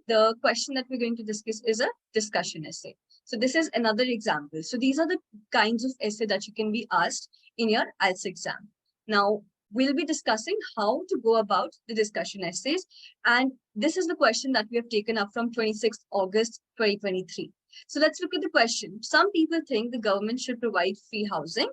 the question that we're going to discuss is a discussion essay. So this is another example. So these are the kinds of essay that you can be asked in your IELTS exam. Now, we'll be discussing how to go about the discussion essays. And this is the question that we have taken up from 26th August 2023. So let's look at the question. Some people think the government should provide free housing,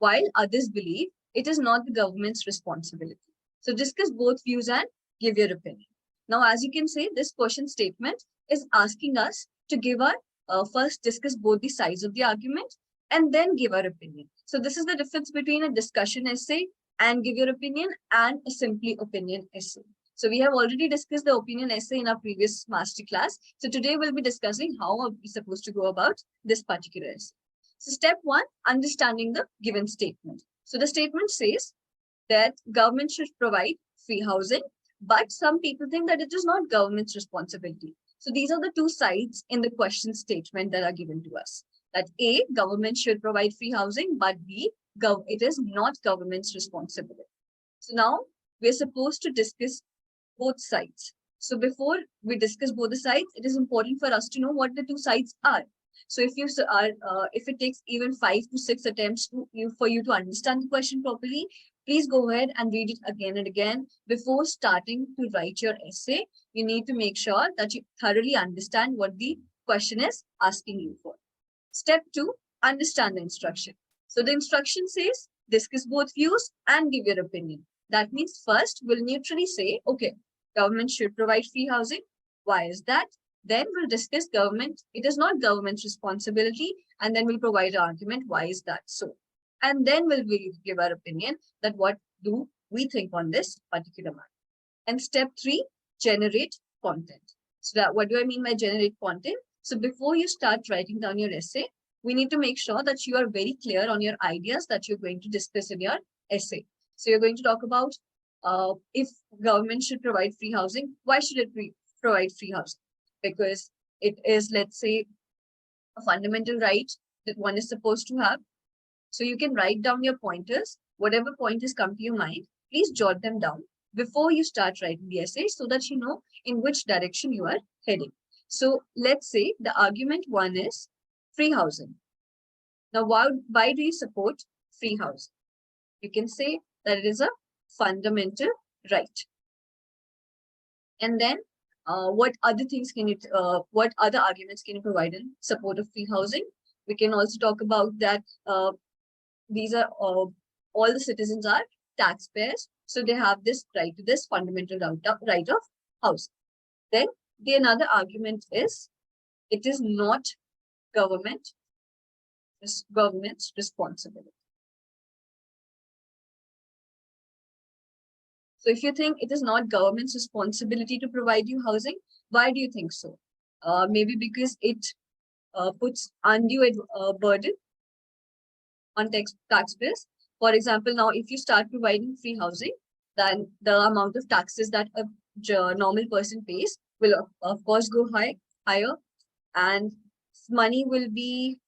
while others believe it is not the government's responsibility. So discuss both views and give your opinion. Now, as you can see, this question statement is asking us to give our first discuss both the sides of the argument and then give our opinion. So this is the difference between a discussion essay and give your opinion and a simply opinion essay. So we have already discussed the opinion essay in our previous masterclass. So today we'll be discussing how are we supposed to go about this particular essay. So step one, understanding the given statement. So the statement says that government should provide free housing, but some people think that it is not government's responsibility. So these are the two sides in the question statement that are given to us. That A, government should provide free housing, but B, it is not government's responsibility. So now we're supposed to discuss both sides. So before we discuss both the sides, it is important for us to know what the two sides are. So if you are, if it takes even 5 to 6 attempts for you to understand the question properly, please go ahead and read it again and again. Before starting to write your essay, you need to make sure that you thoroughly understand what the question is asking you for. Step 2, understand the instruction. So the instruction says, discuss both views and give your opinion. That means first we'll neutrally say, okay, government should provide free housing. Why is that? Then we'll discuss government. It is not government's responsibility. And then we'll provide an argument. Why is that so? And then we'll give our opinion that what do we think on this particular matter. And step 3, generate content. So that, what do I mean by generate content? So before you start writing down your essay, we need to make sure that you are very clear on your ideas that you're going to discuss in your essay. So you're going to talk about if government should provide free housing, why should it provide free housing? Because it is, let's say, a fundamental right that one is supposed to have. So you can write down your pointers, whatever pointers come to your mind, please jot them down before you start writing the essay so that you know in which direction you are heading. So let's say the argument 1 is free housing. Now, why do you support free housing? You can say that it is a fundamental right. And then what other things can you, what other arguments can you provide in support of free housing? We can also talk about that these are all the citizens are taxpayers, so they have this right to this fundamental right of housing. Then another argument is it is not government's responsibility. So if you think it is not government's responsibility to provide you housing, why do you think so? Maybe because it puts undue burden on taxpayers. For example, now if you start providing free housing, then the amount of taxes that a normal person pays will of course go higher, and money will be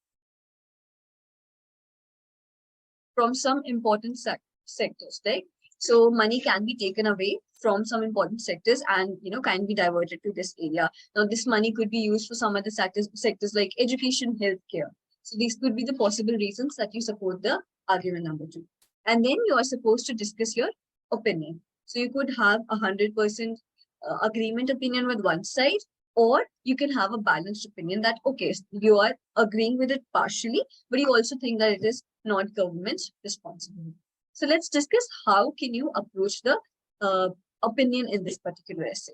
from some important sectors, right? So money can be taken away from some important sectors and can be diverted to this area. Now this money could be used for some other sectors like education, healthcare. So these could be the possible reasons that you support the argument number 2. And then you are supposed to discuss your opinion. So you could have 100% agreement opinion with one side, or you can have a balanced opinion that, okay, you are agreeing with it partially, but you also think that it is not government's responsibility. So let's discuss how can you approach the opinion in this particular essay.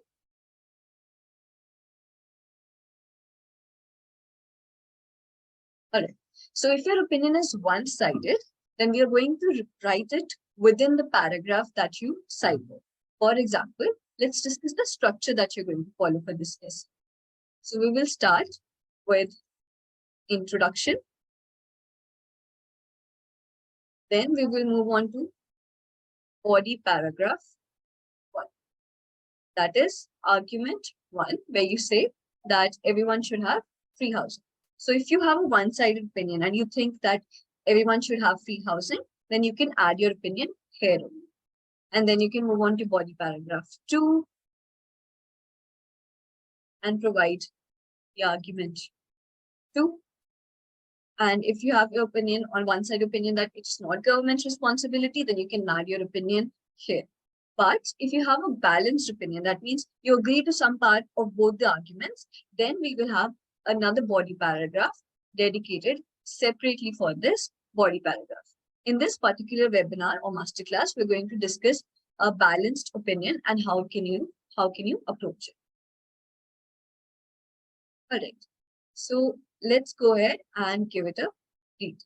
All right. So if your opinion is one-sided, then we are going to write it within the paragraph that you cited. For example, let's discuss the structure that you're going to follow for this essay. So we will start with introduction. Then we will move on to body paragraph 1. That is argument 1, where you say that everyone should have free housing. So if you have a one-sided opinion and you think that everyone should have free housing, then you can add your opinion here only. And then you can move on to body paragraph 2. and provide the argument. 2. And if you have your opinion on one side opinion that it's not government's responsibility, then you can add your opinion here. But if you have a balanced opinion, that means you agree to some part of both the arguments, then we will have another body paragraph dedicated separately for this body paragraph. In this particular webinar or masterclass, we're going to discuss a balanced opinion and how can you approach it. All right. So let's go ahead and give it a read.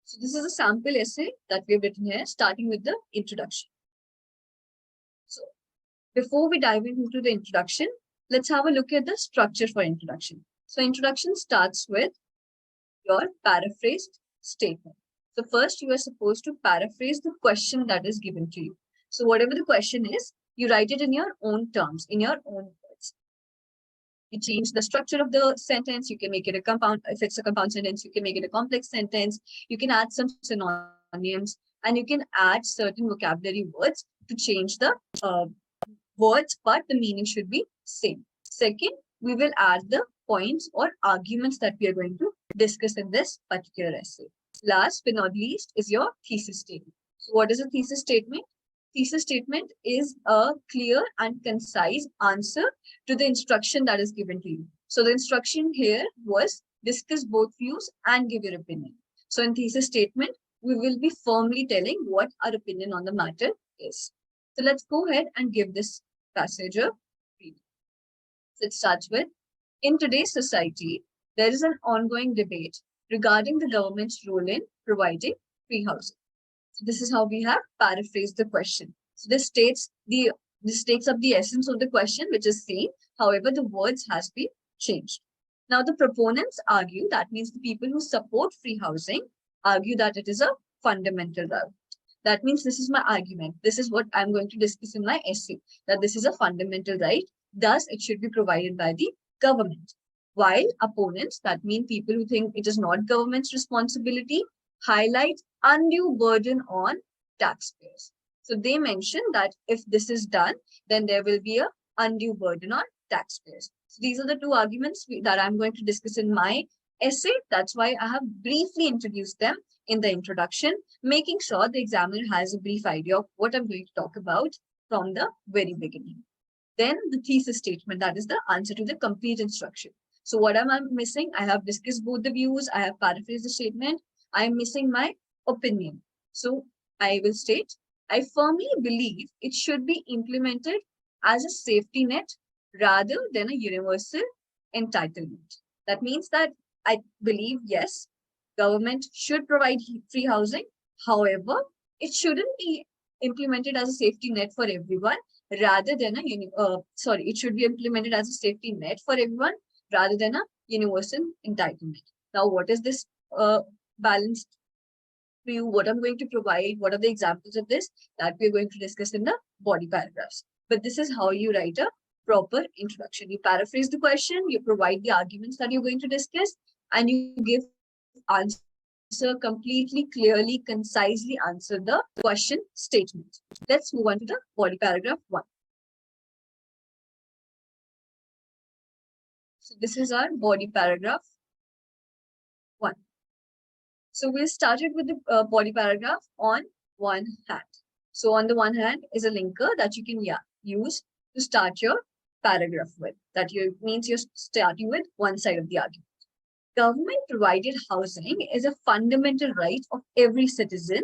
So this is a sample essay that we've written here, starting with the introduction. So before we dive into the introduction, let's have a look at the structure for introduction. So introduction starts with your paraphrased statement. So first you are supposed to paraphrase the question that is given to you. So whatever the question is, you write it in your own terms, in your own words. You change the structure of the sentence. You can make it a compound. If it's a compound sentence, you can make it a complex sentence. You can add some synonyms, and you can add certain vocabulary words to change the words, but the meaning should be same. Second, we will add the points or arguments that we are going to discuss in this particular essay. Last but not least is your thesis statement. So what is a thesis statement? Thesis statement is a clear and concise answer to the instruction that is given to you. So the instruction here was discuss both views and give your opinion. So in thesis statement, we will be firmly telling what our opinion on the matter is. So let's go ahead and give this passage a read. So it starts with, in today's society, there is an ongoing debate regarding the government's role in providing free housing. So this is how we have paraphrased the question. So this takes up the essence of the question, which is same. However, the words has been changed. Now the proponents argue, that means the people who support free housing argue that it is a fundamental right. That means this is my argument. This is what I'm going to discuss in my essay, that this is a fundamental right. Thus, it should be provided by the government. While opponents, that mean people who think it is not government's responsibility, highlight undue burden on taxpayers. So they mention that if this is done, then there will be a undue burden on taxpayers. So these are the two arguments that I'm going to discuss in my essay. That's why I have briefly introduced them in the introduction, making sure the examiner has a brief idea of what I'm going to talk about from the very beginning. Then the thesis statement, that is the answer to the complete instruction. So what am I missing? I have discussed both the views. I have paraphrased the statement. I am missing my opinion. So I will state, I firmly believe it should be implemented as a safety net rather than a universal entitlement. That means that I believe, yes, government should provide free housing. However, it shouldn't be implemented as a safety net for everyone rather than it should be implemented as a safety net for everyone rather than a universal entitlement. Now, what is this balanced view? What I'm going to provide, what are the examples of this that we're going to discuss in the body paragraphs. But this is how you write a proper introduction. You paraphrase the question, you provide the arguments that you're going to discuss, and you give answer completely, clearly, concisely answer the question statement. Let's move on to the body paragraph 1. So this is our body paragraph 1. So we started with the body paragraph on one hand. So on the one hand is a linker that you can use to start your paragraph with. That means you're starting with one side of the argument. Government provided housing is a fundamental right of every citizen,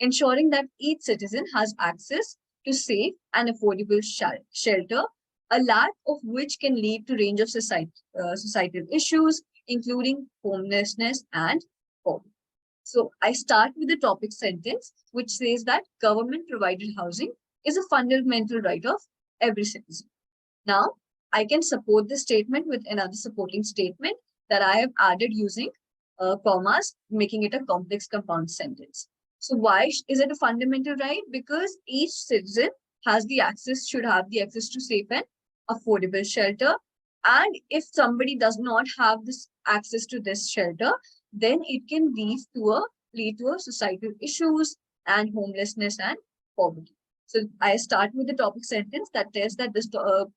ensuring that each citizen has access to safe and affordable shelter, a lack of which can lead to a range of societal issues, including homelessness and poverty. So I start with the topic sentence, which says that government provided housing is a fundamental right of every citizen. Now, I can support this statement with another supporting statement that I have added using commas, making it a complex compound sentence. So why is it a fundamental right? Because each citizen should have the access to safe and affordable shelter. And if somebody does not have this access to this shelter, then it can lead to a societal issues and homelessness and poverty. So I start with the topic sentence that tells that this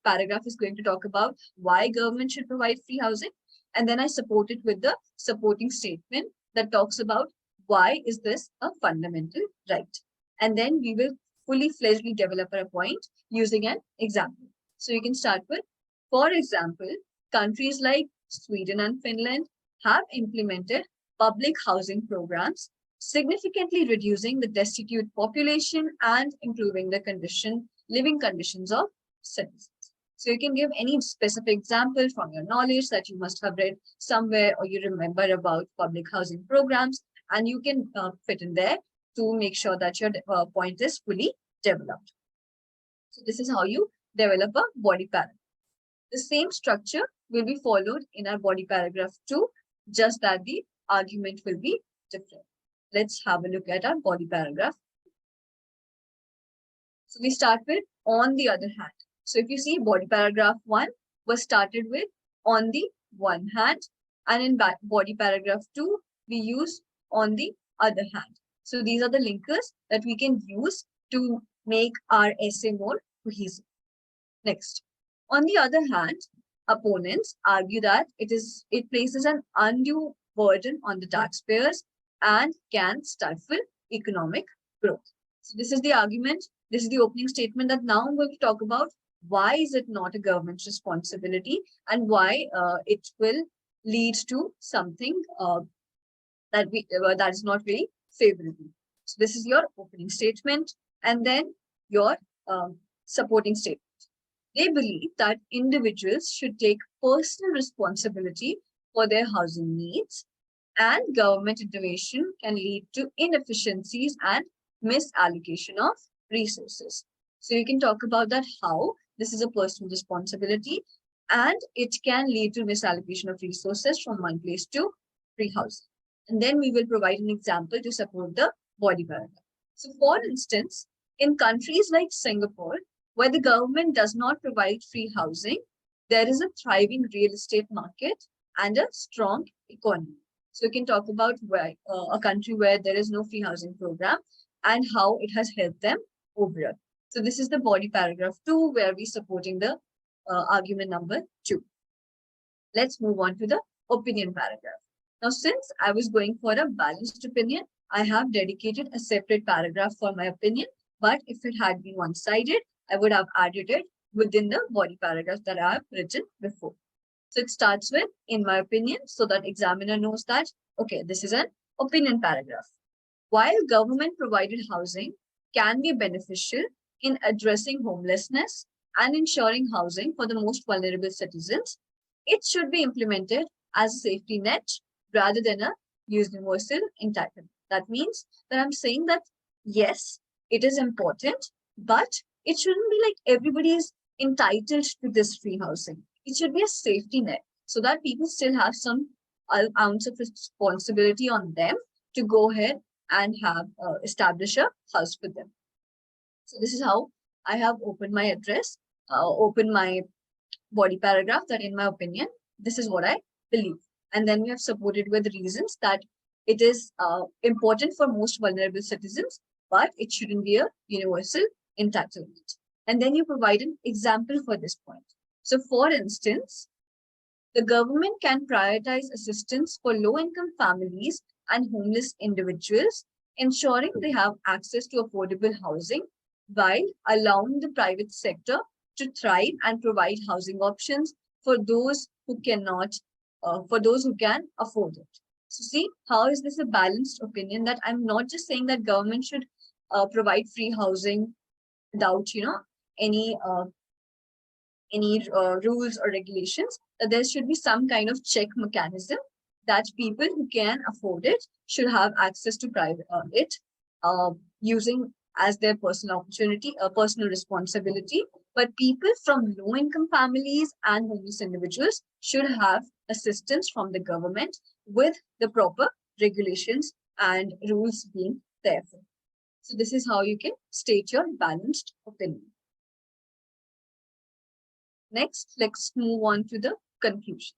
paragraph is going to talk about why government should provide free housing. And then I support it with the supporting statement that talks about why is this a fundamental right. And then we will fully fledgedly develop a point using an example. So you can start with, for example, countries like Sweden and Finland have implemented public housing programs, significantly reducing the destitute population and improving the living conditions of citizens. So you can give any specific example from your knowledge that you must have read somewhere or you remember about public housing programs, and you can fit in there to make sure that your point is fully developed. So this is how you develop a body paragraph. The same structure will be followed in our body paragraph 2, just that the argument will be different. Let's have a look at our body paragraph. So we start with on the other hand. So if you see, body paragraph 1 was started with on the one hand, and in body paragraph 2 we use on the other hand. So these are the linkers that we can use to make our essay more cohesive. Next, on the other hand, opponents argue that it places an undue burden on the taxpayers and can stifle economic growth. So this is the argument. This is the opening statement that now I'm going to talk about. Why is it not a government's responsibility, and why it will lead to something that is not very favorable. So this is your opening statement, and then your supporting statement. They believe that individuals should take personal responsibility for their housing needs, and government intervention can lead to inefficiencies and misallocation of resources. So you can talk about that, how this is a personal responsibility and it can lead to misallocation of resources from one place to free housing. And then we will provide an example to support the body paragraph. So for instance, in countries like Singapore, where the government does not provide free housing, there is a thriving real estate market and a strong economy. So we can talk about where, a country where there is no free housing program and how it has helped them overall. So this is the body paragraph 2, where we're supporting the argument number 2. Let's move on to the opinion paragraph. Now, since I was going for a balanced opinion, I have dedicated a separate paragraph for my opinion. But if it had been one-sided, I would have added it within the body paragraph that I have written before. So it starts with, in my opinion, so that examiner knows that, okay, this is an opinion paragraph. While government-provided housing can be beneficial in addressing homelessness and ensuring housing for the most vulnerable citizens, it should be implemented as a safety net rather than a universal entitlement. That means that I'm saying that, yes, it is important, but it shouldn't be like everybody is entitled to this free housing. It should be a safety net so that people still have some ounce of responsibility on them to go ahead and have establish a house for them. So this is how I have opened my address, opened my body paragraph, that in my opinion, this is what I believe. And then we have supported with reasons that it is important for most vulnerable citizens, but it shouldn't be a universal entitlement. And then you provide an example for this point. So for instance, the government can prioritize assistance for low-income families and homeless individuals, ensuring they have access to affordable housing while allowing the private sector to thrive and provide housing options for those who cannot, for those who can afford it. So see, how is this a balanced opinion, that I'm not just saying that government should provide free housing without, any rules or regulations, that there should be some kind of check mechanism that people who can afford it should have access to private using as their personal opportunity, a personal responsibility. But people from low-income families and homeless individuals should have assistance from the government with the proper regulations and rules being there for. So this is how you can state your balanced opinion. Next, let's move on to the conclusion.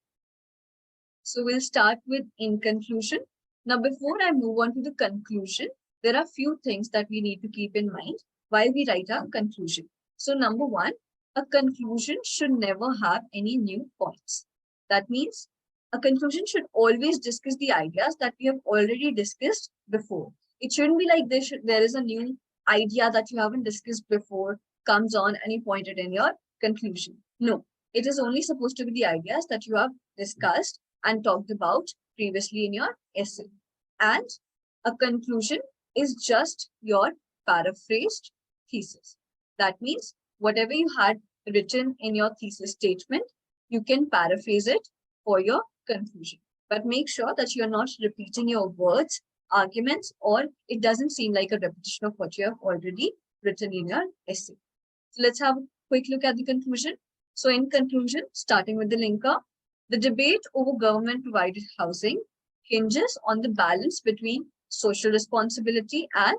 So we'll start with in conclusion. Now, before I move on to the conclusion, there are few things that we need to keep in mind while we write our conclusion. So number one, a conclusion should never have any new points. That means a conclusion should always discuss the ideas that we have already discussed before. It shouldn't be like there is a new idea that you haven't discussed before comes on and you point it in your conclusion. No, it is only supposed to be the ideas that you have discussed and talked about previously in your essay. And a conclusion is just your paraphrased thesis. That means whatever you had written in your thesis statement, you can paraphrase it for your conclusion. But make sure that you're not repeating your words, arguments, or it doesn't seem like a repetition of what you have already written in your essay. So let's have a quick look at the conclusion. So in conclusion, starting with the linker, the debate over government-provided housing hinges on the balance between social responsibility and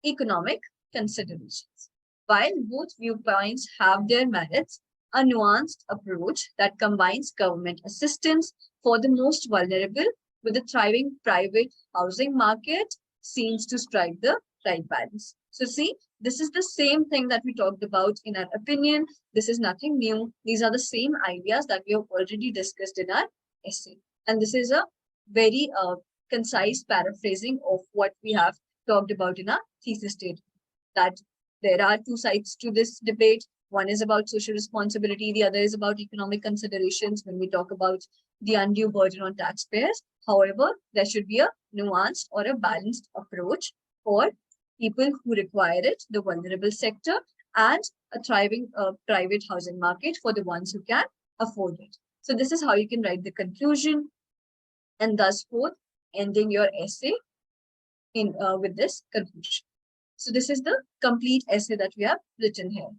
economic considerations. While both viewpoints have their merits, a nuanced approach that combines government assistance for the most vulnerable with a thriving private housing market seems to strike the right balance. So see, this is the same thing that we talked about in our opinion. This is nothing new. These are the same ideas that we have already discussed in our essay. And this is a very concise paraphrasing of what we have talked about in our thesis statement. That there are two sides to this debate. One is about social responsibility. The other is about economic considerations when we talk about the undue burden on taxpayers. However, there should be a nuanced or a balanced approach for people who require it, the vulnerable sector, and a thriving private housing market for the ones who can afford it. So this is how you can write the conclusion, and thus forth, ending your essay in with this conclusion. So this is the complete essay that we have written here.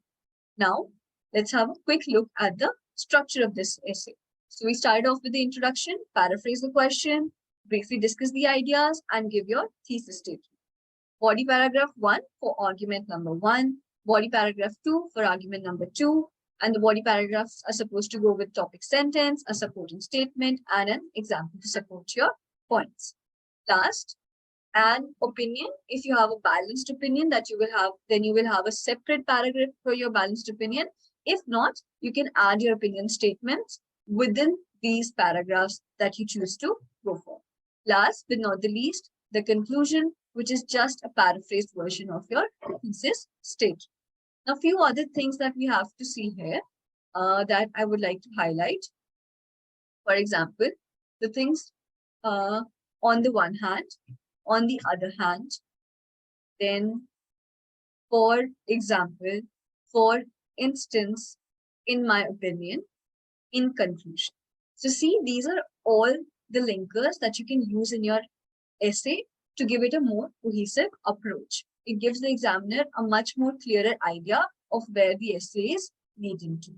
Now, let's have a quick look at the structure of this essay. So we started off with the introduction, paraphrase the question, briefly discuss the ideas, and give your thesis statement. Body paragraph 1 for argument number 1, body paragraph 2 for argument number 2, and the body paragraphs are supposed to go with topic sentence, a supporting statement, and an example to support your points. Last, an opinion. If you have a balanced opinion that you will have, then you will have a separate paragraph for your balanced opinion. If not, you can add your opinion statements within these paragraphs that you choose to go for. Last but not the least, the conclusion, which is just a paraphrased version of your thesis statement. Now, a few other things that we have to see here that I would like to highlight. For example, the things on the one hand, on the other hand, then for example, for instance, in my opinion, in conclusion. So see, these are all the linkers that you can use in your essay to give it a more cohesive approach. It gives the examiner a much more clearer idea of where the essay is leading to.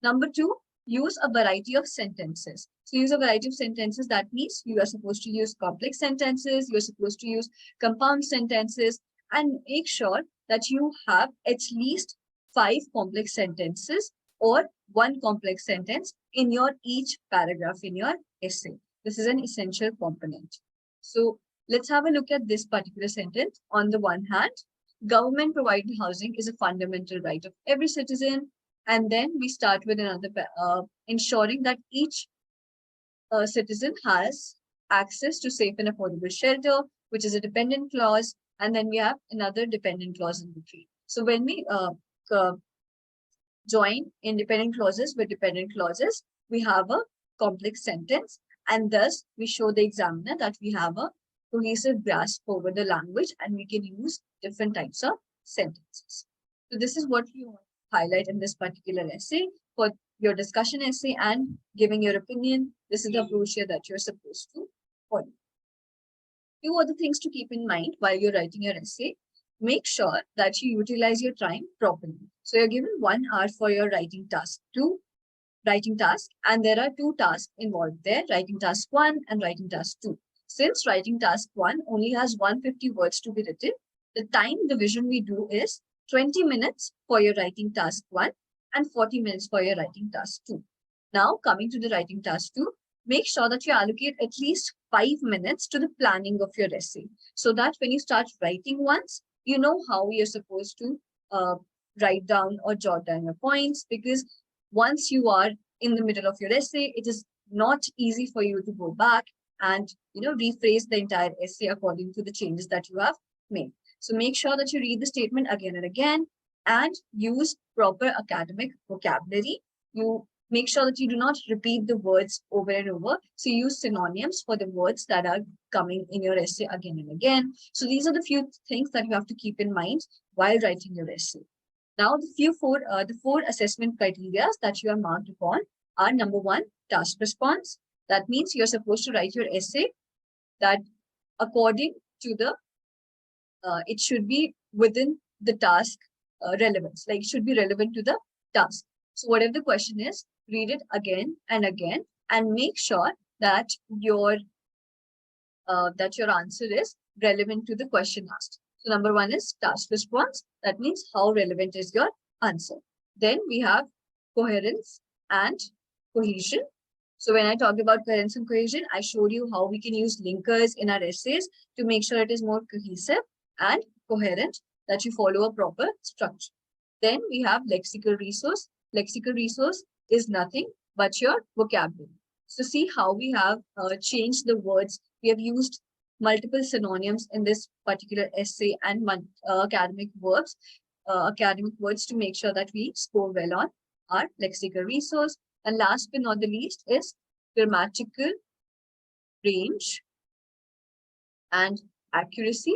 Number 2, use a variety of sentences. So use a variety of sentences. That means you are supposed to use complex sentences, you're supposed to use compound sentences, and make sure that you have at least 5 complex sentences or 1 complex sentence in your each paragraph in your essay. This is an essential component. So let's have a look at this particular sentence. On the one hand, government provided housing is a fundamental right of every citizen. And then we start with another, ensuring that each citizen has access to safe and affordable shelter, which is a dependent clause. And then we have another dependent clause in between. So when we join independent clauses with dependent clauses, we have a complex sentence. And thus we show the examiner that we have a cohesive grasp over the language and we can use different types of sentences. So this is what we want to highlight in this particular essay for your discussion essay and giving your opinion. This is the approach here that you're supposed to follow. Few other things to keep in mind while you're writing your essay. Make sure that you utilize your time properly. So you're given 1 hour for your writing task 2, and there are 2 tasks involved there, writing task 1 and writing task 2. Since writing task 1 only has 150 words to be written, the time division we do is 20 minutes for your writing task 1 and 40 minutes for your writing task 2. Now, coming to the writing task 2, make sure that you allocate at least 5 minutes to the planning of your essay so that when you start writing once, you know how you're supposed to write down or jot down your points, because once you are in the middle of your essay, it is not easy for you to go back and rephrase the entire essay according to the changes that you have made. So make sure that you read the statement again and again and use proper academic vocabulary. You make sure that you do not repeat the words over and over. So use synonyms for the words that are coming in your essay again and again. So these are the few things that you have to keep in mind while writing your essay. Now, the four assessment criteria that you are marked upon are: number one, task response. That means you're supposed to write your essay that according to the, it should be within the task relevance, like it should be relevant to the task. So whatever the question is, read it again and make sure that your answer is relevant to the question asked. So number one is task response. That means how relevant is your answer. Then we have coherence and cohesion. So when I talked about coherence and cohesion, I showed you how we can use linkers in our essays to make sure it is more cohesive and coherent, that you follow a proper structure. Then we have lexical resource. Lexical resource is nothing but your vocabulary. So see how we have changed the words. We have used multiple synonyms in this particular essay and academic words to make sure that we score well on our lexical resource. And last but not the least is grammatical range and accuracy.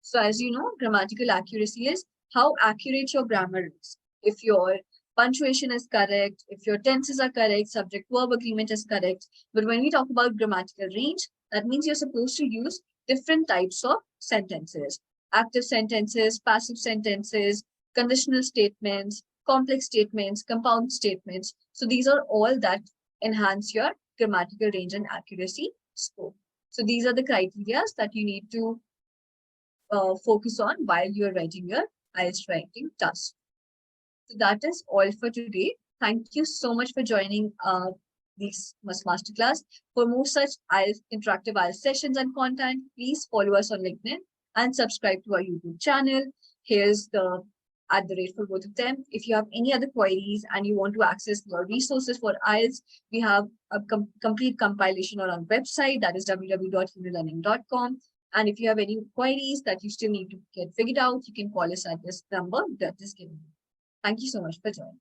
So as you know, grammatical accuracy is how accurate your grammar is. If your punctuation is correct, if your tenses are correct, subject-verb agreement is correct. But when we talk about grammatical range, that means you're supposed to use different types of sentences: active sentences, passive sentences, conditional statements, complex statements, compound statements. So these are all that enhance your grammatical range and accuracy score. So these are the criteria that you need to focus on while you're writing your IELTS writing task. So that is all for today. Thank you so much for joining this masterclass. For more such interactive IELTS sessions and content, please follow us on LinkedIn and subscribe to our YouTube channel. Here's the @ for both of them. If you have any other queries and you want to access your resources for IELTS, we have a complete compilation on our website, that is www.yunolearning.com. And if you have any queries that you still need to get figured out, you can call us at this number that is given. Thank you so much for joining.